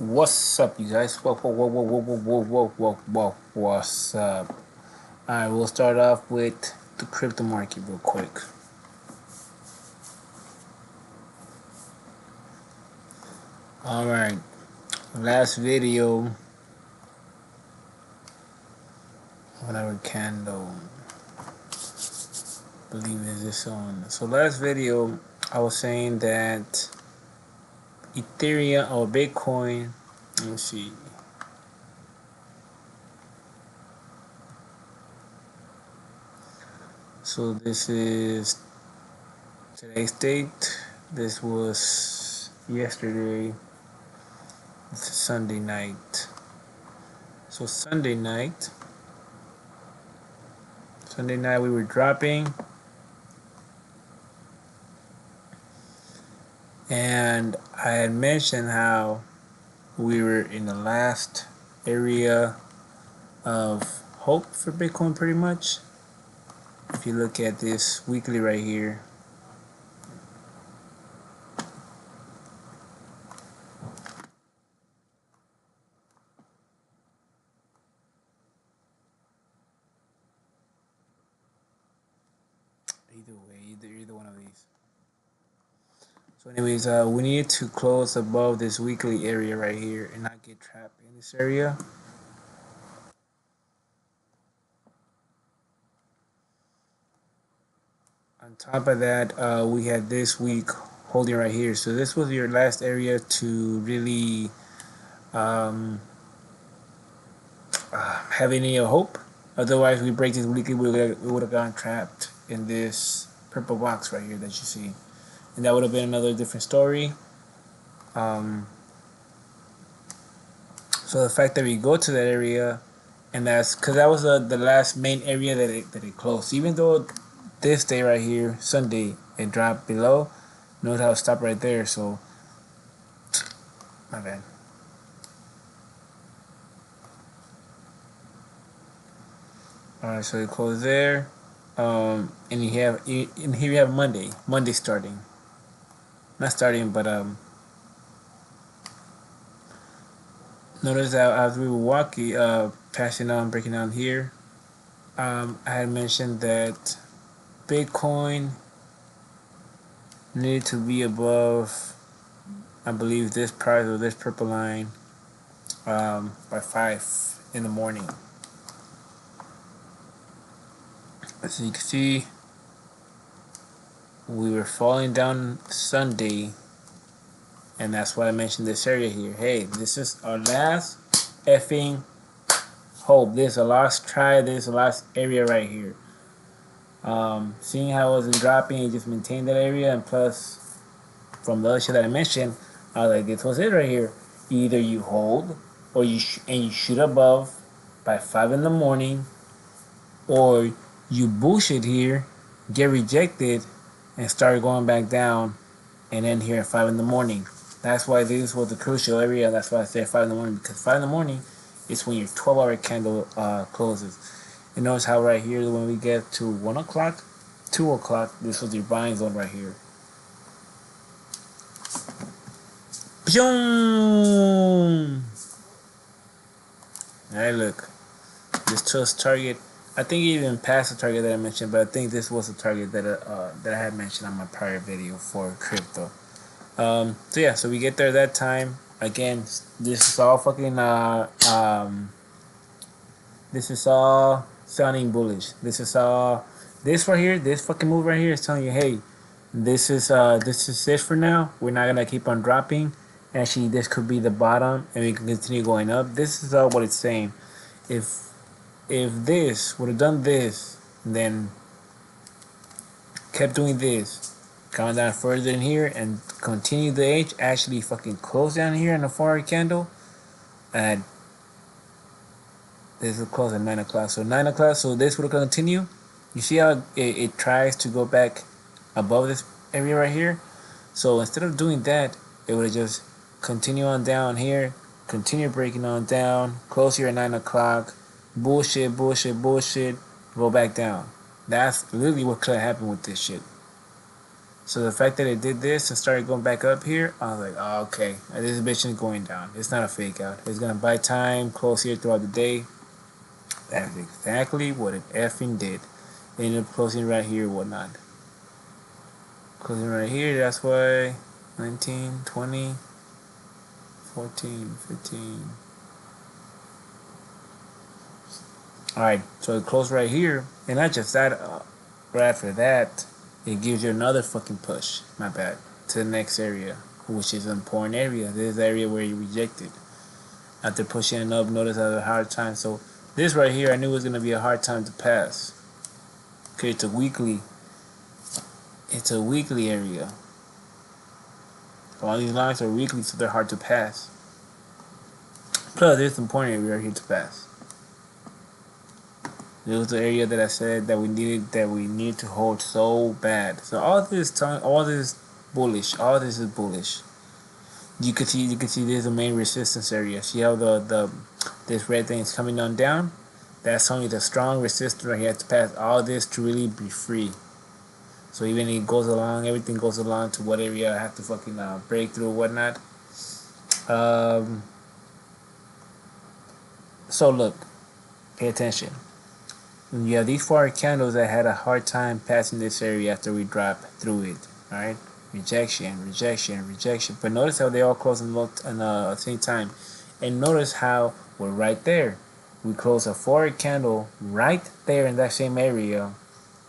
What's up, you guys? What's up? Alright, we'll start off with the crypto market real quick. Alright, last video, whatever candle, believe is this on. So last video, I was saying that Ethereum or Bitcoin, let me see. So this is today's date. This was yesterday. It's Sunday night. So Sunday night we were dropping, and I had mentioned how we were in the last area of hope for Bitcoin pretty much. If you look at this weekly right here, either one of these. So anyways, we need to close above this weekly area right here and not get trapped in this area. On top of that, we had this week holding right here. So this was your last area to really have any hope. Otherwise, we break this weekly, we would have gotten trapped in this purple box right here that you see, and that would have been another different story. So the fact that we go to that area, and that's because that was the last main area that it closed. Even though this day right here, Sunday, it dropped below, notice how it stopped right there. So my bad. Alright, so it closed there. And here you have Monday starting. Not starting, but notice that as we were walking, passing on, breaking down here, I had mentioned that Bitcoin needed to be above, I believe, this price or this purple line by 5 in the morning. As you can see, we were falling down Sunday, and that's why I mentioned this area here. Hey, this is our last effing hope. This is a last try. This is the last area right here. Seeing how it wasn't dropping, it just maintained that area, and plus from the other shit that I mentioned, I was like, this was it right here. Either you hold or you shoot above by 5 in the morning, or you bullshit here, get rejected, and start going back down, and end here at 5 in the morning. That's why this was the crucial area. That's why I said 5 in the morning, because 5 in the morning is when your 12-hour candle closes. And notice how right here, when we get to 1 o'clock, 2 o'clock, this was your buying zone right here. Alright, look. This took target. I think it even passed the target that I mentioned, but I think this was the target that I had mentioned on my prior video for crypto. So yeah, so we get there that time. Again, this is all fucking this is all sounding bullish. This is all, this right here, this fucking move right here is telling you, hey, this is it for now. We're not gonna keep on dropping. Actually, this could be the bottom, and we can continue going up. This is all what it's saying. If this would have done this, then kept doing this, gone down further in here, and continued the H, actually fucking close down here in the 4-hour candle, and this will close at 9 o'clock. So 9 o'clock, so this will continue. You see how it tries to go back above this area right here? So instead of doing that, it would have just continue on down here, continue breaking on down, close here at 9 o'clock, bullshit, go back down. That's literally what could have happened with this shit. So the fact that it did this and started going back up here, I was like, oh, okay, this bitch is going down. It's not a fake out. It's gonna buy time, close here throughout the day. That's exactly what it effing did. It ended up closing right here, whatnot. Closing right here. That's why 19, 20, 14, 15. All right, so it closed right here, and not just that. Right after that, it gives you another fucking push. My bad. To the next area, which is an important area. This is the area where you rejected. After pushing it up, notice I had a hard time. So this right here, I knew it was gonna be a hard time to pass. Okay, it's a weekly. It's a weekly area. All these lines are weekly, so they're hard to pass. Plus, there's an important area right here to pass. This was the area that I said that we need to hold so bad. So all this bullish. All this is bullish. You can see there's the main resistance area. See how this red thing is coming on down? That's only the strong resistance right here to pass all this to really be free. So even it goes along, everything goes along to what area I have to fucking break through or whatnot. So look, pay attention. You have these 4 candles that had a hard time passing this area after we drop through it. Alright? Rejection, rejection, rejection. But notice how they all close at the same time. And notice how we're right there. We close a 4 candle right there in that same area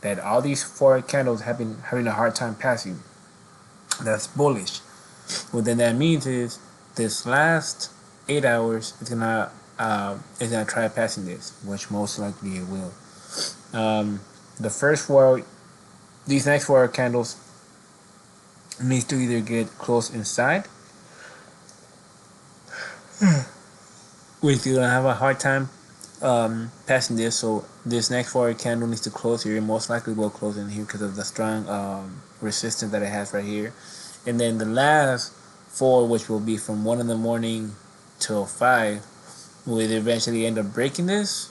that all these 4 candles have been having a hard time passing. That's bullish. What then that means is this last 8 hours is gonna try passing this, which most likely it will. The first 4, these next 4 candles needs to either get close inside, which you're gonna have a hard time passing this. So this next 4 candle needs to close here. It most likely will close in here because of the strong resistance that it has right here. And then the last 4, which will be from 1 in the morning till 5, will eventually end up breaking this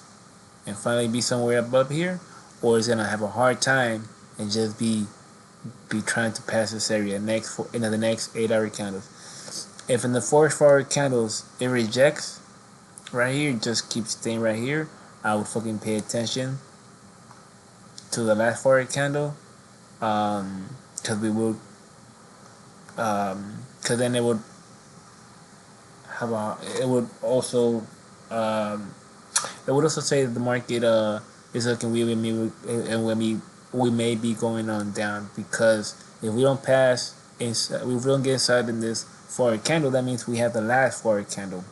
and finally be somewhere above here, or it's gonna have a hard time and just be trying to pass this area the next 8-hour candles. If in the first 4 candles it rejects right here, just keep staying right here, I would fucking pay attention to the last 4 candle, because we will, because then it would have it would also say that the market is looking weird and we may be going on down, because if we don't pass inside, if we don't get inside in this 4 candle, that means we have the last 4 candle.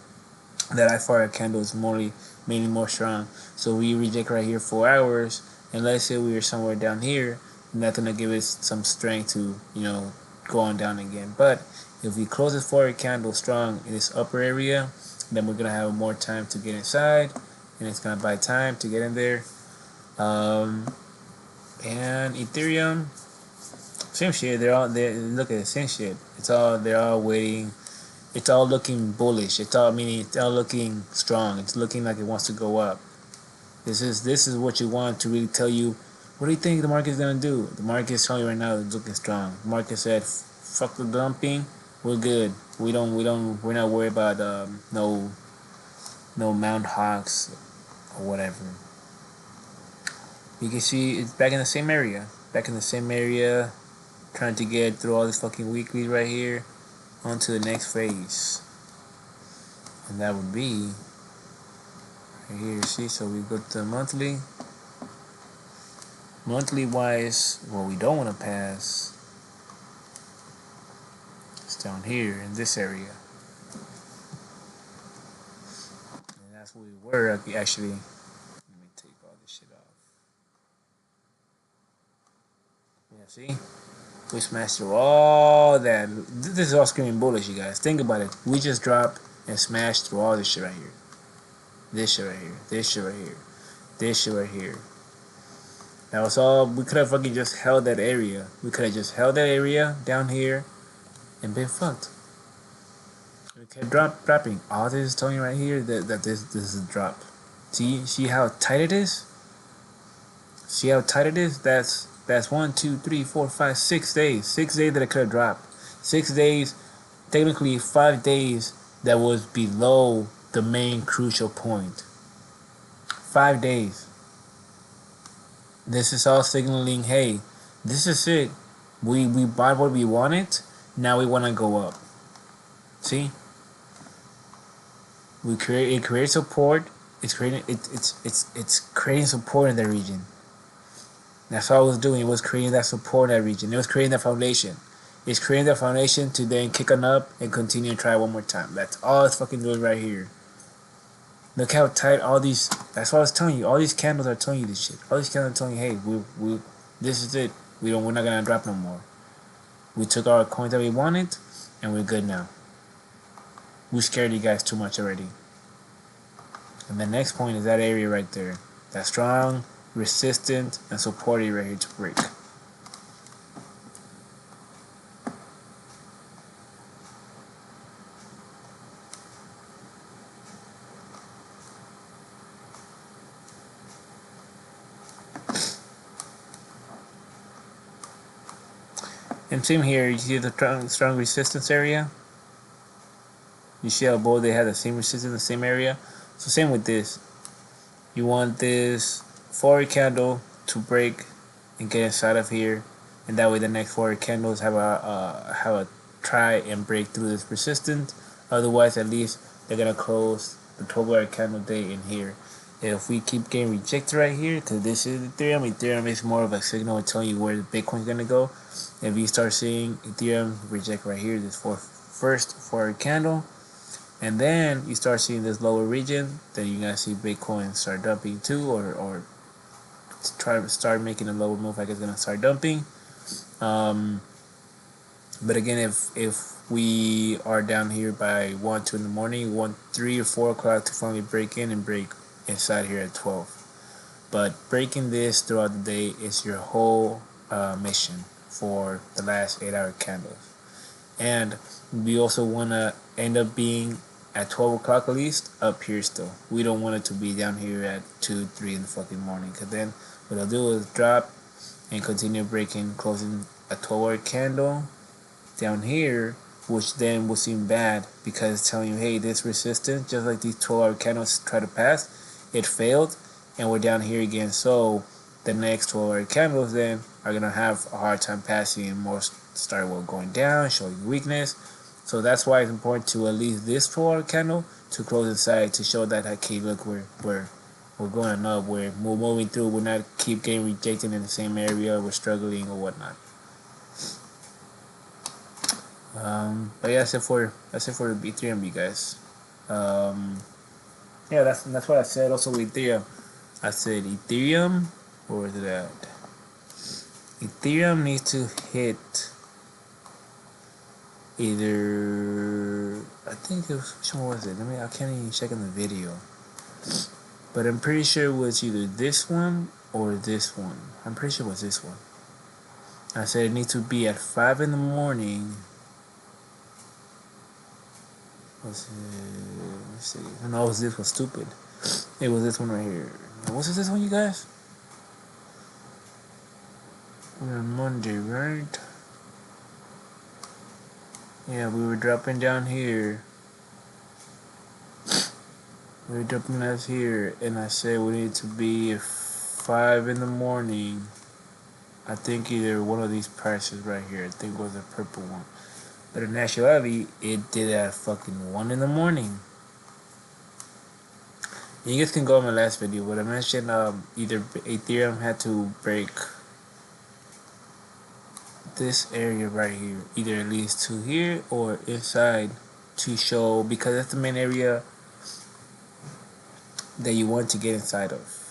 The last 4 candle is mainly more strong. So we reject right here 4 hours, and let's say we were somewhere down here, and that's gonna give us some strength to go on down again. But if we close this 4 candle strong in this upper area, then we're gonna have more time to get inside, and it's gonna buy time to get in there. And Ethereum, same shit. They're all there. Look at the same shit. They're all waiting. It's all looking bullish. It's all looking strong. It's looking like it wants to go up. This is what you want to really tell you. What do you think the market is gonna do? The market is telling you right now it's looking strong. The market said, "Fuck the dumping. We're good. We're not worried about no Mount Hawks or whatever." You can see it's back in the same area. Trying to get through all these fucking weeklies right here onto the next phase. And that would be right here, see? So we go to monthly. Monthly wise, what we don't want to pass is down here in this area. And that's where we were actually. Let me take all this shit off. Yeah, see? We smashed through all that. This is all screaming bullish, you guys. Think about it. We just dropped and smashed through all this shit right here. This shit right here. This shit right here. This shit right here. That was all. We could have fucking just held that area. We could have just held that area down here and been fucked. We kept dropping. All this is telling you right here that this is a drop. See how tight it is? See how tight it is? That's That's 1, 2, 3, 4, 5, 6 days. 6 days that it could have dropped. 6 days, technically 5 days that was below the main crucial point. 5 days. This is all signaling, hey, this is it. We bought what we wanted. Now we want to go up. See? It creates support. It's creating support in the region. That's all it was doing. It was creating that support in that region. It was creating that foundation. It's creating that foundation to then kick on up and continue and try one more time. That's all it's fucking doing right here. Look how tight all these. That's what I was telling you. All these candles are telling you this shit. All these candles are telling you, hey, this is it. We're not gonna drop no more. We took our coins that we wanted, and we're good now. We scared you guys too much already. And the next point is that area right there. That strong, resistant, and support area right here to break. And same here, you see the strong resistance area? You see how both they have the same resistance, the same area? So same with this. You want this forward candle to break and get inside of here, and that way the next forward candles have a try and break through this resistance. Otherwise, at least they're gonna close the 12-hour candle day in here. If we keep getting rejected right here, because this is Ethereum is more of a signal telling you where the Bitcoin's gonna go. If you start seeing Ethereum reject right here, this first forward candle, and then you start seeing this lower region, then you're gonna see Bitcoin start dumping too, or try to start making a lower move like it's gonna start dumping. But again, if we are down here by 1, 2 in the morning, you want 3 or 4 o'clock to finally break in and break inside here at 12. But breaking this throughout the day is your whole mission for the last 8-hour candles. And we also want to end up being at 12 o'clock at least up here still. We don't want it to be down here at 2, 3 in the fucking morning, because then what I'll do is drop and continue breaking, closing a 12-hour candle down here, which then will seem bad because it's telling you, hey, this resistance, just like these 12-hour candles try to pass, it failed, and we're down here again. So the next 12-hour candles then are gonna have a hard time passing, and more start going down, showing weakness. So that's why it's important to at least this 12-hour candle to close inside to show that, okay, look, we're going up, we're moving through, we're not keep getting rejected in the same area, we're struggling or whatnot. But yeah, that's it for the Ethereum, guys. Yeah, that's what I said. Also with Ethereum, I said Ethereum, or is it at? Ethereum needs to hit either, I think it was, which one was it? I can't even check in the video, but I'm pretty sure it was either this one or this one. I'm pretty sure it was this one. I said it needs to be at 5 in the morning. Let's see. No, it was this one. Stupid. It was this one right here. Was it this one, you guys? We're on Monday, right? Yeah, we were dropping down here. We were dropping us here, and I said we need to be at 5 in the morning. I think either one of these prices right here. I think it was the purple one. But in actuality, it did at fucking 1 in the morning. You guys can go on my last video, but I mentioned either Ethereum had to break this area right here, either at least to here or inside, to show, because that's the main area that you want to get inside of.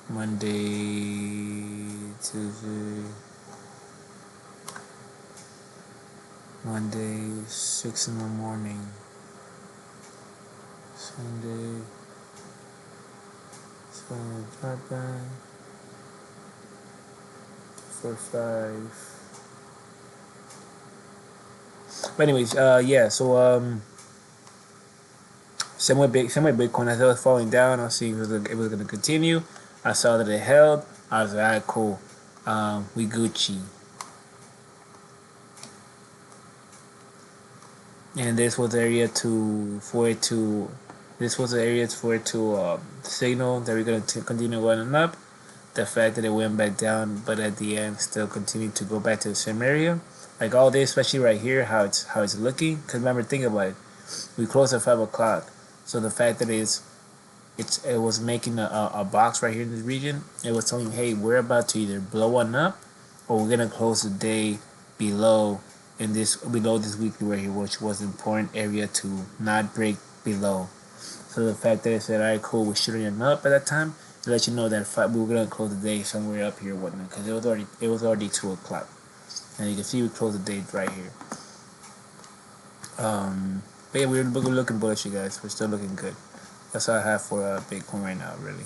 Monday, Tuesday, Monday, 6 in the morning. Sunday, Sunday, drop down for 5. But anyways, yeah. So same with Bitcoin. As it was falling down, I was seeing it was gonna continue. I saw that it held. I was like, alright, cool. We Gucci. And this was the area for it to signal that we're gonna continue going up. The fact that it went back down, but at the end still continued to go back to the same area. Like all day, especially right here, how it's looking. Cause remember, think about it. We closed at 5 o'clock, so the fact that it was making a box right here in this region. It was telling, hey, we're about to either blow one up, or we're gonna close the day below this weekly right here, which was an important area to not break below. So the fact that it said, alright, cool, we're shooting it up at that time, to let you know that we were gonna close the day somewhere up here, whatnot, because it was already 2 o'clock, and you can see we closed the day right here. But yeah, we're looking bullish, you guys. We're still looking good. That's all I have for Bitcoin right now, really.